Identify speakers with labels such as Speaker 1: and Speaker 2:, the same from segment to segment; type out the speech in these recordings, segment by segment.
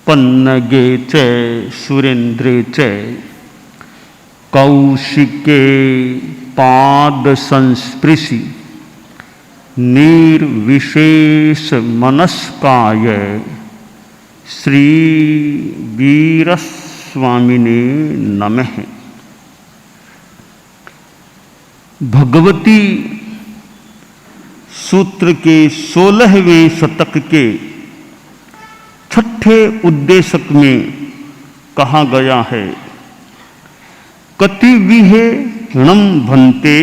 Speaker 1: पन्नगे च सुरेन्द्रे च कौशिके पाद संस्पृशि निर्विशेष मनस्काय श्री वीरस्वामिने नमः। भगवती सूत्र के 16वें शतक के 6ठे उद्देशक में कहा गया है, कतिविहे णम भन्ते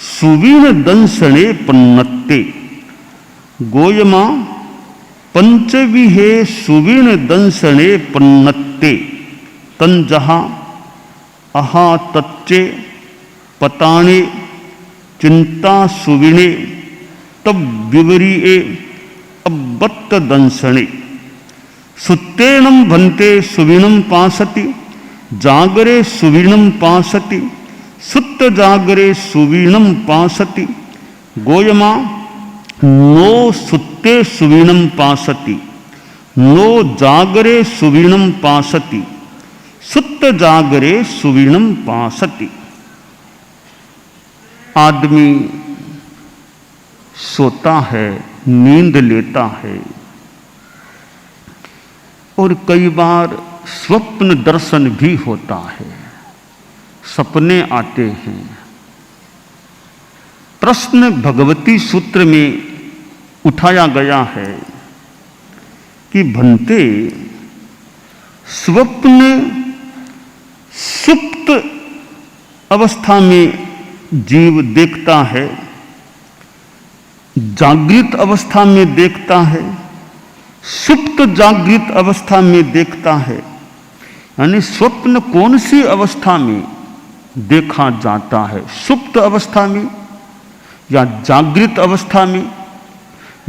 Speaker 1: सुवीण दंसणे पन्नत्ते। गोयमा पंचविहे सुवीण दंसणे पन्नत्ते तंजहा अहा तच्चे पताणे चिंता सुविणे तब विवरीए अब्बत्त दंसणे। सुत्तेणम भन्ते सुवीणम पासति जागरे सुवीणम पासति सुत्त जागरे सुवीणम पासति। गोयमा नो सुत्ते सुवीणम पासति नो जागरे सुवीणम पासति सुत्त जागरे सुवीणम पासति। आदमी सोता है, नींद लेता है और कई बार स्वप्न दर्शन भी होता है, सपने आते हैं। प्रश्न भगवती सूत्र में उठाया गया है कि भन्ते स्वप्न सुप्त अवस्था में जीव देखता है, जागृत अवस्था में देखता है, सुप्त जागृत अवस्था में देखता है। यानी स्वप्न कौन सी अवस्था में देखा जाता है, सुप्त अवस्था में या जागृत अवस्था में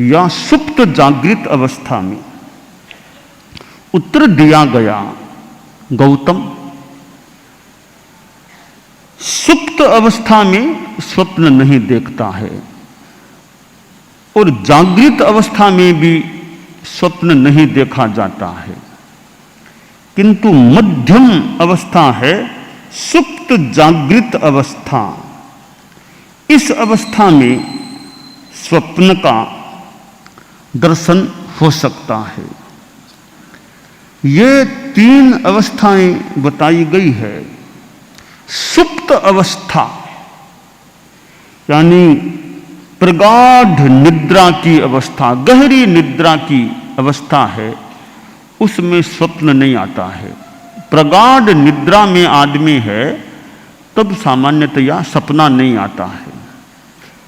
Speaker 1: या सुप्त जागृत अवस्था में? उत्तर दिया गया, गौतम सुप्त अवस्था में स्वप्न नहीं देखता है और जागृत अवस्था में भी स्वप्न नहीं देखा जाता है, किंतु मध्यम अवस्था है सुप्त जागृत अवस्था। इस अवस्था में स्वप्न का दर्शन हो सकता है। ये 3 अवस्थाएं बताई गई है। सुप्त अवस्था यानी प्रगाढ़ निद्रा की अवस्था, गहरी निद्रा की अवस्था है, उसमें स्वप्न नहीं आता है। प्रगाढ़ निद्रा में आदमी है तब सामान्यतया सपना नहीं आता है।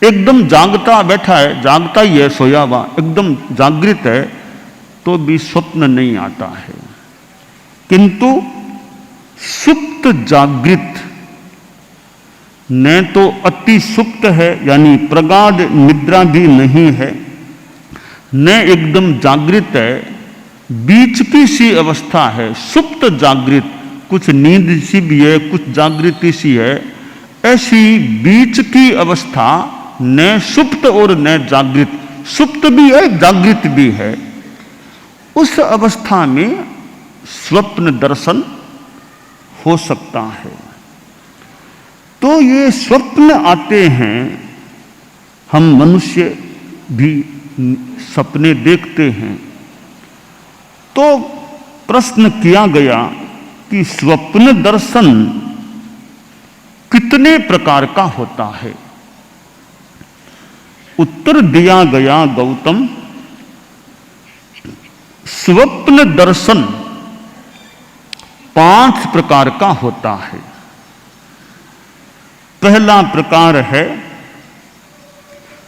Speaker 1: एकदम जागता बैठा है, जागता ही है, सोया हुआ एकदम जागृत है तो भी स्वप्न नहीं आता है। किंतु सुप्त जागृत न तो अति सुप्त है यानी प्रगाढ़ निद्रा भी नहीं है, न एकदम जागृत है, बीच की सी अवस्था है। सुप्त जागृत, कुछ नींद सी भी है, कुछ जागृति सी है, ऐसी बीच की अवस्था न सुप्त और न जागृत, सुप्त भी है जागृत भी है। उस अवस्था में स्वप्न दर्शन हो सकता है। तो ये स्वप्न आते हैं, हम मनुष्य भी सपने देखते हैं। तो प्रश्न किया गया कि स्वप्न दर्शन कितने प्रकार का होता है? उत्तर दिया गया, गौतम स्वप्न दर्शन 5 प्रकार का होता है। पहला प्रकार है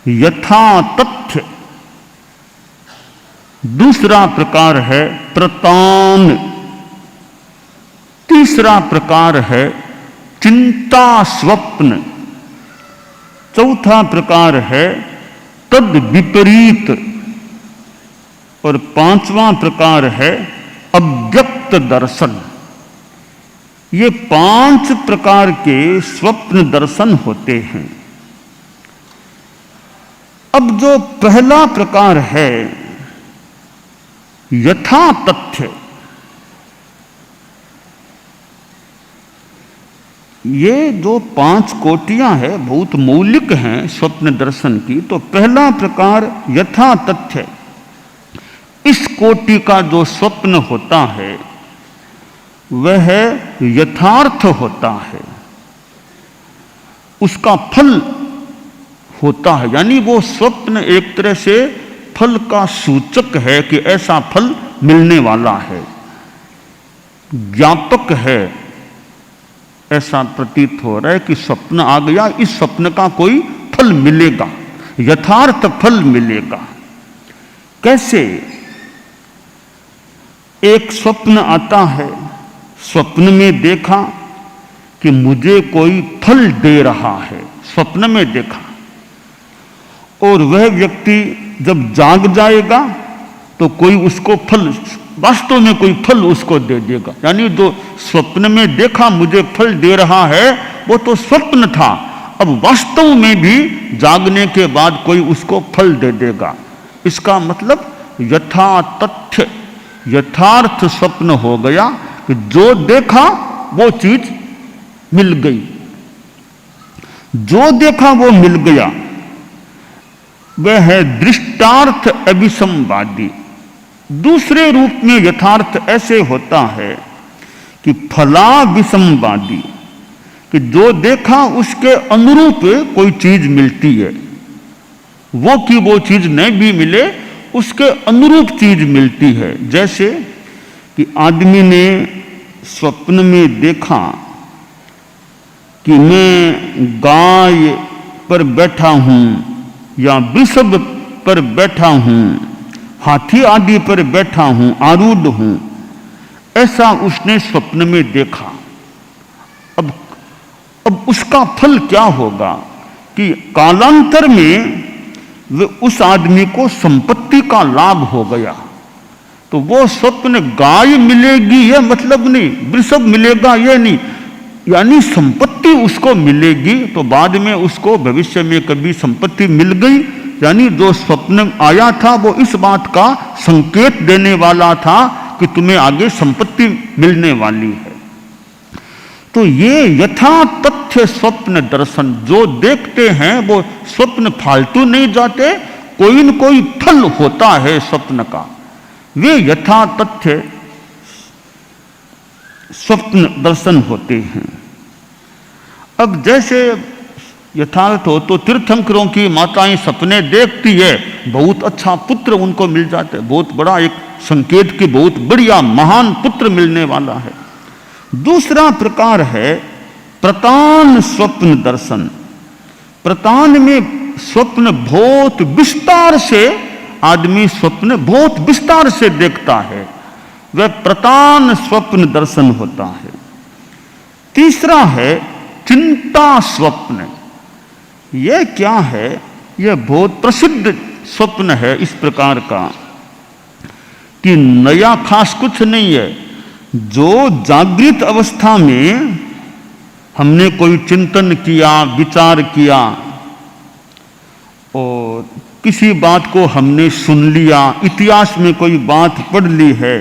Speaker 1: यथा तथ्य, दूसरा प्रकार है प्रतान, तीसरा प्रकार है चिंता स्वप्न, चौथा प्रकार है तद विपरीत और 5वां प्रकार है अव्यक्त दर्शन। ये 5 प्रकार के स्वप्न दर्शन होते हैं। अब जो पहला प्रकार है यथा तथ्य, ये जो 5 कोटियां हैं बहुत मौलिक हैं स्वप्न दर्शन की। तो पहला प्रकार यथा तथ्य, इस कोटि का जो स्वप्न होता है वह यथार्थ होता है, उसका फल होता है, यानी वो स्वप्न एक तरह से फल का सूचक है कि ऐसा फल मिलने वाला है, ज्ञापक है। ऐसा प्रतीत हो रहा है कि स्वप्न आ गया, इस स्वप्न का कोई फल मिलेगा, यथार्थ फल मिलेगा। कैसे? एक स्वप्न आता है, स्वप्न में देखा कि मुझे कोई फल दे रहा है, स्वप्न में देखा, और वह व्यक्ति जब जाग जाएगा तो कोई उसको फल, वास्तव में कोई फल उसको दे देगा। यानी जो स्वप्न में देखा मुझे फल दे रहा है वो तो स्वप्न था, अब वास्तव में भी जागने के बाद कोई उसको फल दे देगा। इसका मतलब यथा तथ्य, यथार्थ स्वप्न हो गया कि जो देखा वो चीज मिल गई, जो देखा वो मिल गया। वह है दृष्टार्थ अभिसंवादी। दूसरे रूप में यथार्थ ऐसे होता है कि फलाभिसंवादी, कि जो देखा उसके अनुरूप कोई चीज मिलती है, वो कि वो चीज नहीं भी मिले उसके अनुरूप चीज मिलती है। जैसे कि आदमी ने स्वप्न में देखा कि मैं गाय पर बैठा हूं या वृषभ पर बैठा हूं, हाथी आदि पर बैठा हूं, आरूढ़ हूं, ऐसा उसने स्वप्न में देखा। अब उसका फल क्या होगा कि कालांतर में उस आदमी को संपत्ति का लाभ हो गया। तो वो स्वप्न गाय मिलेगी यह मतलब नहीं, वृषभ मिलेगा यह नहीं, यानी संपत्ति उसको मिलेगी। तो बाद में उसको भविष्य में कभी संपत्ति मिल गई, यानी जो स्वप्न आया था वो इस बात का संकेत देने वाला था कि तुम्हें आगे संपत्ति मिलने वाली है। तो ये यथा तथ्य स्वप्न दर्शन, जो देखते हैं वो स्वप्न फालतू नहीं जाते, कोई न कोई फल होता है स्वप्न का, वे यथा तथ्य स्वप्न दर्शन होते हैं। अब जैसे यथार्थ हो तो तीर्थंकरों की माताएं सपने देखती है, बहुत अच्छा पुत्र उनको मिल जाता है, बहुत बड़ा एक संकेत कि बहुत बढ़िया महान पुत्र मिलने वाला है। दूसरा प्रकार है प्रतान स्वप्न दर्शन। प्रतान में स्वप्न बहुत विस्तार से, आदमी स्वप्न बहुत विस्तार से देखता है, वह प्रतान स्वप्न दर्शन होता है। तीसरा है चिंता स्वप्न। यह क्या है? यह बहुत प्रसिद्ध स्वप्न है इस प्रकार का कि नया खास कुछ नहीं है। जो जागृत अवस्था में हमने कोई चिंतन किया, विचार किया और किसी बात को हमने सुन लिया, इतिहास में कोई बात पढ़ ली है,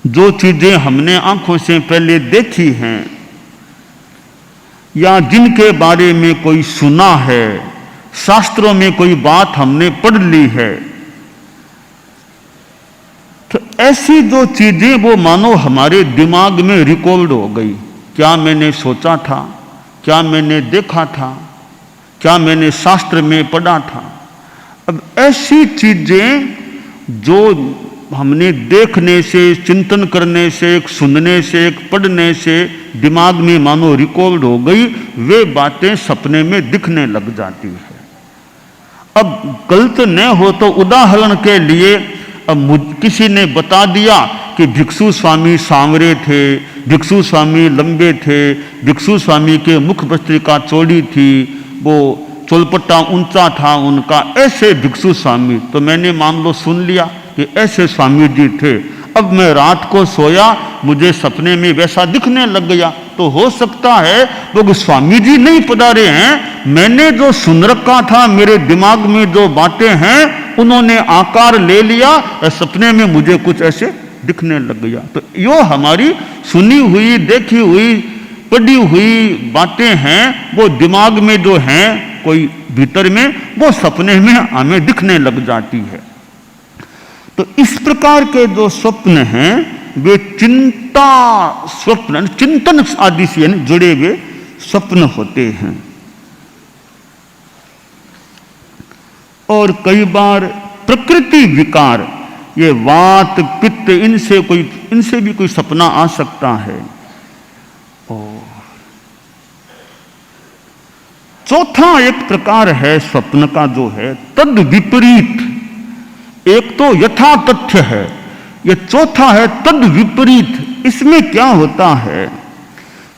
Speaker 1: जो चीजें हमने आंखों से पहले देखी हैं या जिनके बारे में कोई सुना है, शास्त्रों में कोई बात हमने पढ़ ली है, तो ऐसी जो चीजें वो मानो हमारे दिमाग में रिकॉर्ड हो गई। क्या मैंने सोचा था, क्या मैंने देखा था, क्या मैंने शास्त्र में पढ़ा था। अब ऐसी चीजें जो हमने देखने से, चिंतन करने से, एक सुनने से, एक पढ़ने से दिमाग में मानो रिकॉर्ड हो गई, वे बातें सपने में दिखने लग जाती है। अब गलत न हो तो उदाहरण के लिए, अब किसी ने बता दिया कि भिक्षु स्वामी सांवरे थे, भिक्षु स्वामी लंबे थे, भिक्षु स्वामी के मुख भस्त्रिका चौड़ी थी, वो चोलपट्टा ऊंचा था उनका, ऐसे भिक्षु स्वामी। तो मैंने मान लो सुन लिया कि ऐसे स्वामी जी थे। अब मैं रात को सोया, मुझे सपने में वैसा दिखने लग गया, तो हो सकता है वो स्वामी जी नहीं पधारे हैं, मैंने जो सुन रखा था, मेरे दिमाग में जो बातें हैं उन्होंने आकार ले लिया और सपने में मुझे कुछ ऐसे दिखने लग गया। तो यो हमारी सुनी हुई, देखी हुई, पढ़ी हुई बातें हैं, वो दिमाग में जो हैं कोई भीतर में, वो सपने में हमें दिखने लग जाती है। तो इस प्रकार के जो स्वप्न हैं वे चिंता स्वप्न, चिंतन आदि से जुड़े हुए स्वप्न होते हैं। और कई बार प्रकृति विकार, ये वात पित्त, इनसे भी कोई सपना आ सकता है। और चौथा एक प्रकार है स्वप्न का जो है तद विपरीत। एक तो यथा तथ्य है, ये चौथा है तद विपरीत। इसमें क्या होता है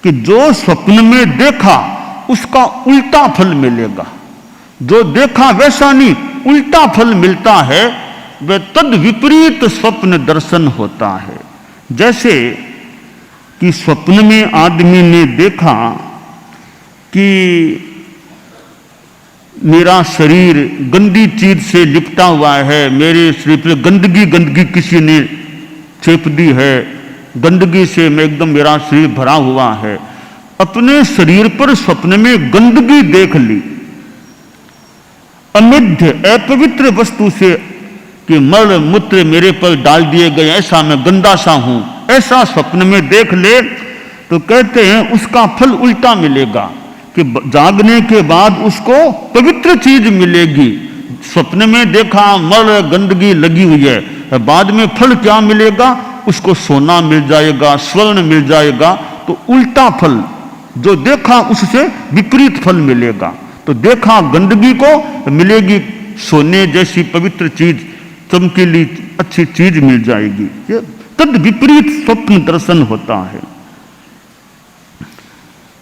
Speaker 1: कि जो स्वप्न में देखा उसका उल्टा फल मिलेगा, जो देखा वैसा नहीं, उल्टा फल मिलता है, वह तद विपरीत स्वप्न दर्शन होता है। जैसे कि स्वप्न में आदमी ने देखा कि मेरा शरीर गंदी चीज से लिपटा हुआ है, मेरे शरीर पर गंदगी किसी ने चेप दी है, गंदगी से मैं एकदम, मेरा शरीर भरा हुआ है। अपने शरीर पर स्वप्न में गंदगी देख ली, अमिध्य अपवित्र वस्तु से कि मल मूत्र मेरे पर डाल दिए गए, ऐसा मैं गंदा सा हूं, ऐसा स्वप्न में देख ले तो कहते हैं उसका फल उल्टा मिलेगा कि जागने के बाद उसको पवित्र चीज मिलेगी। स्वप्न में देखा मल गंदगी लगी हुई है, बाद में फल क्या मिलेगा, उसको सोना मिल जाएगा, स्वर्ण मिल जाएगा। तो उल्टा फल, जो देखा उससे विपरीत फल मिलेगा। तो देखा गंदगी को, मिलेगी सोने जैसी पवित्र चीज, चमकीली अच्छी चीज मिल जाएगी। ये तद विपरीत स्वप्न दर्शन होता है।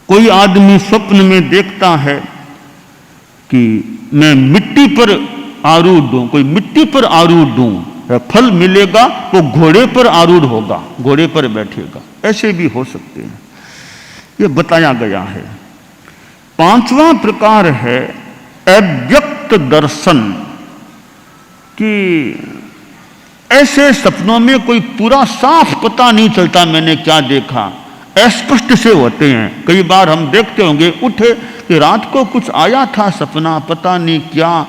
Speaker 1: कोई आदमी स्वप्न में देखता है कि मैं मिट्टी पर आरूढ़ हूं, कोई मिट्टी पर आरूढ़ हूं, फल मिलेगा, वो घोड़े पर आरूढ़ होगा, घोड़े पर बैठेगा। ऐसे भी हो सकते हैं, ये बताया गया है। पांचवा प्रकार है अव्यक्त दर्शन, कि ऐसे सपनों में कोई पूरा साफ पता नहीं चलता मैंने क्या देखा, अस्पष्ट से होते हैं। कई बार हम देखते होंगे, उठे कि रात को कुछ आया था सपना, पता नहीं क्या,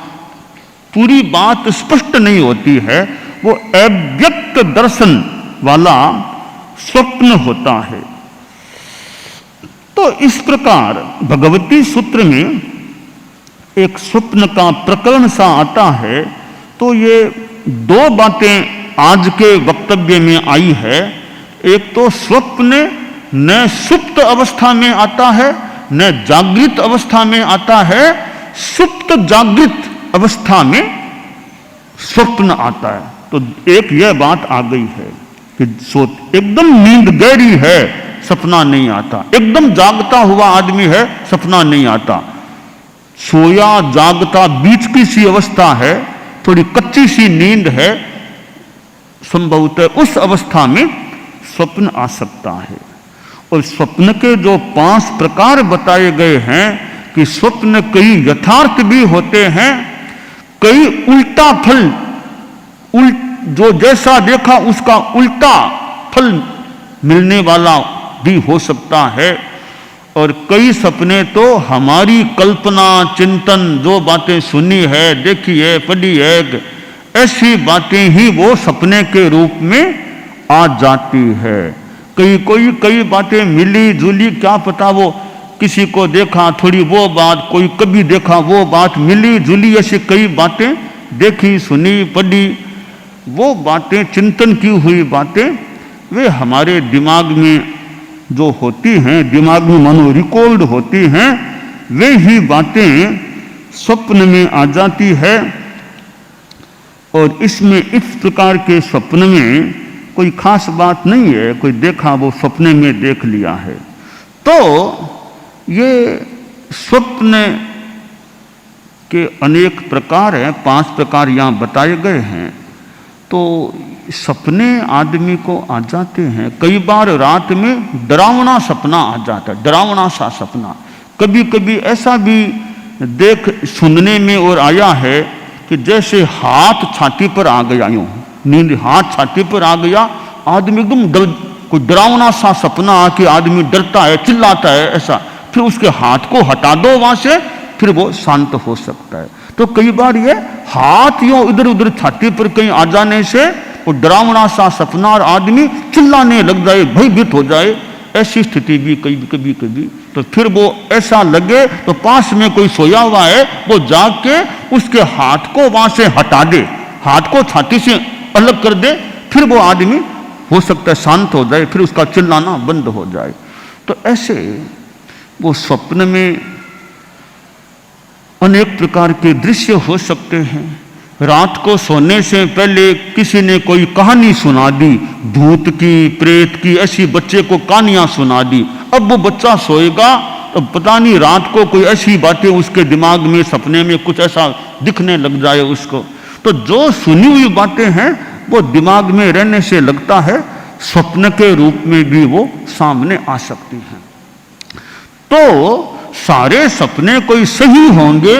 Speaker 1: पूरी बात स्पष्ट नहीं होती है, वो अव्यक्त दर्शन वाला स्वप्न होता है। तो इस प्रकार भगवती सूत्र में एक स्वप्न का प्रकरण सा आता है। तो ये दो बातें आज के वक्तव्य में आई है। एक तो स्वप्न न सुप्त अवस्था में आता है, न जागृत अवस्था में आता है, सुप्त जागृत अवस्था में स्वप्न आता है। तो एक यह बात आ गई है कि एकदम नींद गहरी है, सपना नहीं आता, एकदम जागता हुआ आदमी है, सपना नहीं आता, सोया जागता बीच की सी अवस्था है, थोड़ी कच्ची सी नींद है, संभवतः उस अवस्था में स्वप्न आ सकता है। और स्वप्न के जो 5 प्रकार बताए गए हैं कि स्वप्न कई यथार्थ भी होते हैं, कई उल्टा फल, जो जैसा देखा उसका उल्टा फल मिलने वाला भी हो सकता है। और कई सपने तो हमारी कल्पना चिंतन, जो बातें सुनी है, देखी है, पढ़ी है, ऐसी बातें ही वो सपने के रूप में आ जाती है। कई बातें मिली जुली, क्या पता वो किसी को देखा थोड़ी वो बात, कोई कभी देखा वो बात, मिली जुली ऐसी कई बातें देखी सुनी पढ़ी, वो बातें चिंतन की हुई बातें वे हमारे दिमाग में जो होती हैं, दिमाग में मानो रिकॉर्ड होती हैं, वे ही बातें स्वप्न में आ जाती है। और इसमें इस प्रकार के स्वप्न में कोई खास बात नहीं है, कोई देखा वो सपने में देख लिया है। तो ये स्वप्न के अनेक प्रकार हैं, 5 प्रकार यहाँ बताए गए हैं। तो सपने आदमी को आ जाते हैं। कई बार रात में डरावना सपना आ जाता है, डरावना सा सपना। कभी कभी ऐसा भी सुनने में और आया है कि जैसे हाथ छाती पर आ गया, यूं नींद हाथ छाती पर आ गया, आदमी एकदम कोई डरावना सा सपना आके आदमी डरता है, चिल्लाता है ऐसा, फिर उसके हाथ को हटा दो वहां से, फिर वो शांत हो सकता है। तो कई बार ये हाथ यूं इधर उधर छाती पर कहीं आ जाने से वो डरावना सा सपना और आदमी चिल्लाने लग जाए, भयभीत हो जाए, ऐसी स्थिति भी कभी तो फिर वो ऐसा लगे तो पास में कोई सोया हुआ है, वो जाग के उसके हाथ को वहां से हटा दे, हाथ को छाती से अलग कर दे, फिर वो आदमी हो सकता है शांत हो जाए, फिर उसका चिल्लाना बंद हो जाए। तो ऐसे वो स्वप्न में अनेक प्रकार के दृश्य हो सकते हैं। रात को सोने से पहले किसी ने कोई कहानी सुना दी, भूत की, प्रेत की, ऐसी बच्चे को कहानियां सुना दी। अब वो बच्चा सोएगा तो पता नहीं रात को कोई ऐसी बातें उसके दिमाग में सपने में कुछ ऐसा दिखने लग जाए उसको, तो जो सुनी हुई बातें हैं वो दिमाग में रहने से लगता है स्वप्न के रूप में भी वो सामने आ सकती हैं। तो सारे सपने कोई सही होंगे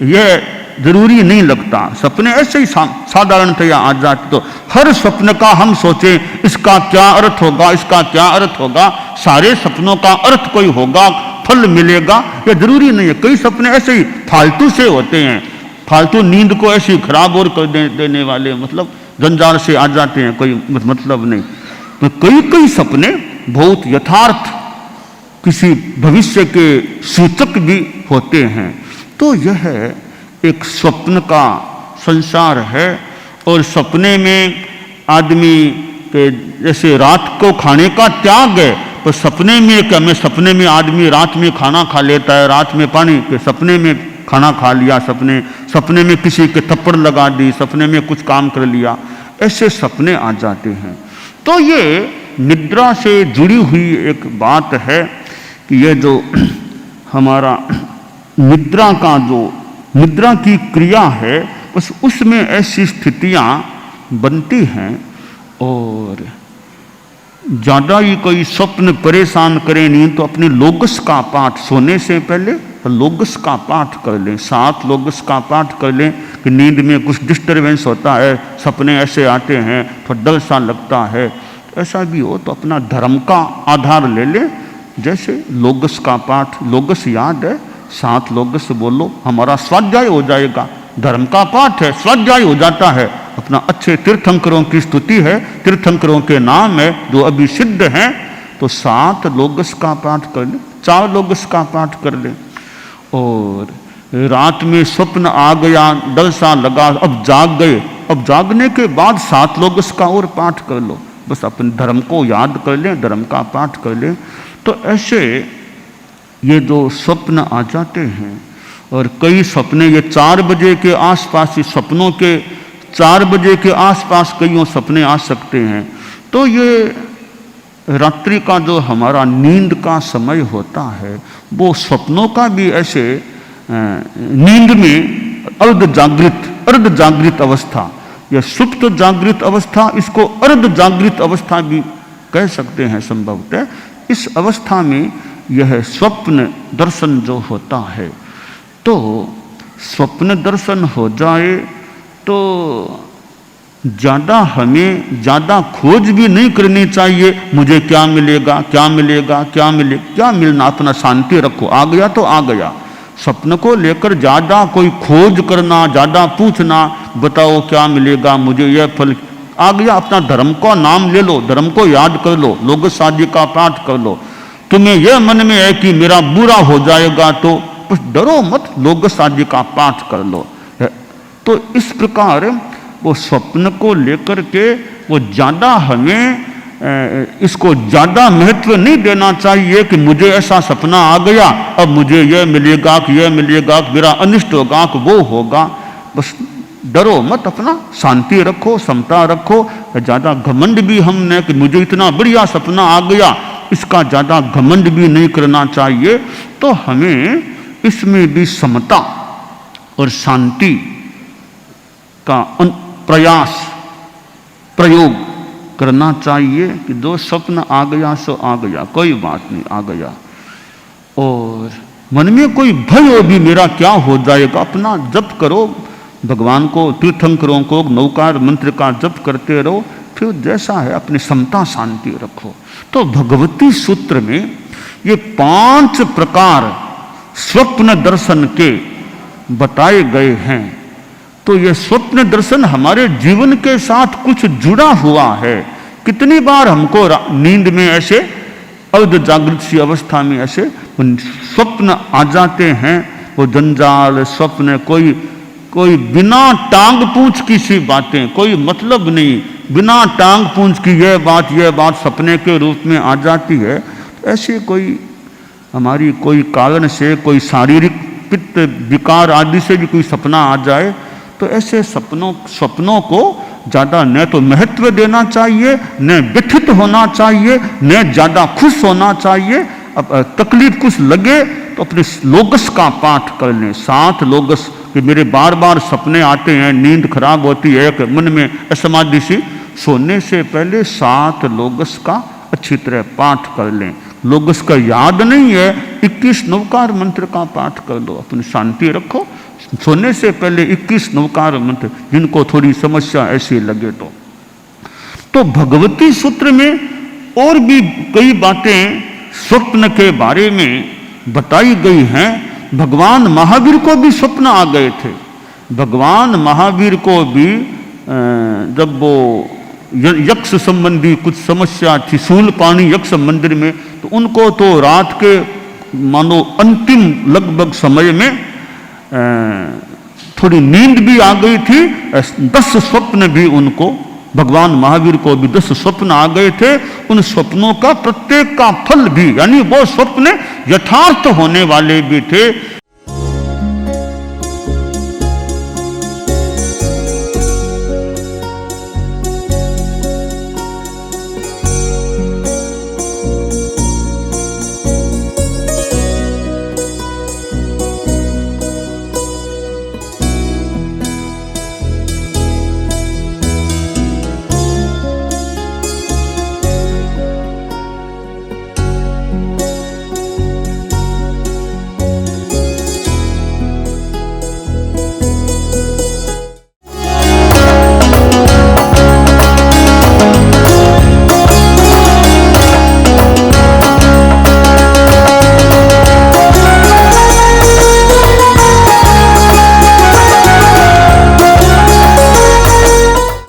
Speaker 1: यह जरूरी नहीं लगता, सपने ऐसे ही साधारणतया आ जाते। तो हर स्वप्न का हम सोचें इसका क्या अर्थ होगा, इसका क्या अर्थ होगा, सारे सपनों का अर्थ कोई होगा, फल मिलेगा, यह जरूरी नहीं है। कई सपने ऐसे ही फालतू से होते हैं, फालतू नींद को ऐसी खराब और कर देने वाले, मतलब जंजाल से आ जाते हैं, कोई मतलब नहीं। तो कई सपने बहुत यथार्थ किसी भविष्य के सूचक भी होते हैं। तो यह एक स्वप्न का संसार है। और सपने में आदमी के जैसे रात को खाने का त्याग है, तो सपने में क्या, मैं सपने में आदमी रात में खाना खा लेता है, रात में पानी के सपने में खाना खा लिया, सपने में किसी के थप्पड़ लगा दी, सपने में कुछ काम कर लिया, ऐसे सपने आ जाते हैं। तो ये निद्रा से जुड़ी हुई एक बात है कि ये जो हमारा निद्रा की क्रिया है उसमें ऐसी स्थितियां बनती हैं। और ज़्यादा ही कोई स्वप्न परेशान करे नहीं तो अपने लोगस का पाठ सोने से पहले लोगस का पाठ कर लें, 7 लोगस का पाठ कर लें कि नींद में कुछ डिस्टर्बेंस होता है, सपने ऐसे आते हैं, तो डर सा लगता है, ऐसा भी हो तो अपना धर्म का आधार ले लें। जैसे लोगस का पाठ, लोगस याद है, 7 लोगस बोलो, हमारा स्वाध्याय हो जाएगा। धर्म का पाठ है, स्वाध्याय हो जाता है। अपना अच्छे तीर्थंकरों की स्तुति है, तीर्थंकरों के नाम है जो अभी सिद्ध हैं, तो 7 लोगस का पाठ कर लें, 4 लोगस का पाठ कर लें। और रात में स्वप्न आ गया, डर सा लगा, अब जाग गए, अब जागने के बाद 7 लोगस का और पाठ कर लो, बस अपने धर्म को याद कर लें, धर्म का पाठ कर लें। तो ऐसे ये जो स्वप्न आ जाते हैं, और कई सपने ये 4 बजे के आसपास, सपनों के 4 बजे के आसपास कईयों सपने आ सकते हैं। तो ये रात्रि का जो हमारा नींद का समय होता है, वो स्वप्नों का भी ऐसे नींद में अर्ध जागृत अवस्था या सुप्त जागृत अवस्था, इसको अर्ध जागृत अवस्था भी कह सकते हैं संभवतः। इस अवस्था में यह स्वप्न दर्शन जो होता है, तो स्वप्न दर्शन हो जाए तो हमें ज़्यादा खोज भी नहीं करनी चाहिए, मुझे क्या मिलेगा, क्या मिलेगा, क्या मिलना, अपना शांति रखो, आ गया तो आ गया। स्वप्न को लेकर ज़्यादा कोई खोज करना, ज़्यादा पूछना, बताओ क्या मिलेगा, मुझे यह फल, आ गया, अपना धर्म का नाम ले लो, धर्म को याद कर लो, लोगस आदि का पाठ कर लो। तुम्हें यह मन में है कि मेरा बुरा हो जाएगा तो कुछ डरो मत, लोगस आदि का पाठ कर लो। तो इस प्रकार वो स्वप्न को लेकर के वो ज़्यादा हमें इसको ज़्यादा महत्व नहीं देना चाहिए कि मुझे ऐसा सपना आ गया, अब मुझे यह मिलेगा कि यह मिलेगा, कि मेरा अनिष्ट होगा कि वो होगा। बस डरो मत, अपना शांति रखो, समता रखो। ज़्यादा घमंड भी हमने कि मुझे इतना बढ़िया सपना आ गया, इसका ज़्यादा घमंड भी नहीं करना चाहिए। तो हमें इसमें भी समता और शांति का प्रयोग करना चाहिए कि जो स्वप्न आ गया सो आ गया, कोई बात नहीं, आ गया। और मन में कोई भय हो भी मेरा क्या हो जाएगा, अपना जप करो, भगवान को, तीर्थंकरों को नौकार मंत्र का जप करते रहो, फिर जैसा है अपनी समता शांति रखो। तो भगवती सूत्र में ये 5 प्रकार स्वप्न दर्शन के बताए गए हैं। तो ये स्वप्न दर्शन हमारे जीवन के साथ कुछ जुड़ा हुआ है। कितनी बार हमको नींद में ऐसे अर्ध जागृत सी अवस्था में ऐसे स्वप्न आ जाते हैं, वो जंजाल स्वप्न, कोई बिना टांग पूंछ की सी बातें, कोई मतलब नहीं, बिना टांग पूंछ की यह बात सपने के रूप में आ जाती है। ऐसे कोई हमारी कोई कारण से, कोई शारीरिक पित्त विकार आदि से भी कोई सपना आ जाए, तो ऐसे सपनों को ज़्यादा न तो महत्व देना चाहिए, न व्यथित होना चाहिए, न ज़्यादा खुश होना चाहिए। अब तकलीफ कुछ लगे तो अपने लोगस का पाठ कर लें, 7 लोगस, कि मेरे बार बार सपने आते हैं, नींद खराब होती है, कि मन में असमाधि सी, सोने से पहले 7 लोगस का अच्छी तरह पाठ कर लें। लोगस का याद नहीं है, 21 नवकार मंत्र का पाठ कर लो, अपनी शांति रखो। सोने से पहले 21 नवकार मंत्र, जिनको थोड़ी समस्या ऐसी लगे तो भगवती सूत्र में और भी कई बातें स्वप्न के बारे में बताई गई हैं। भगवान महावीर को भी स्वप्न आ गए थे। भगवान महावीर को भी जब वो यक्ष संबंधी कुछ समस्या थी, शूलपाणी यक्ष मंदिर में, तो उनको तो रात के मानो अंतिम लगभग समय में थोड़ी नींद भी आ गई थी। 10 स्वप्न भी उनको, भगवान महावीर को भी 10 स्वप्न आ गए थे। उन स्वप्नों का प्रत्येक का फल भी, यानी वो स्वप्न यथार्थ होने वाले भी थे।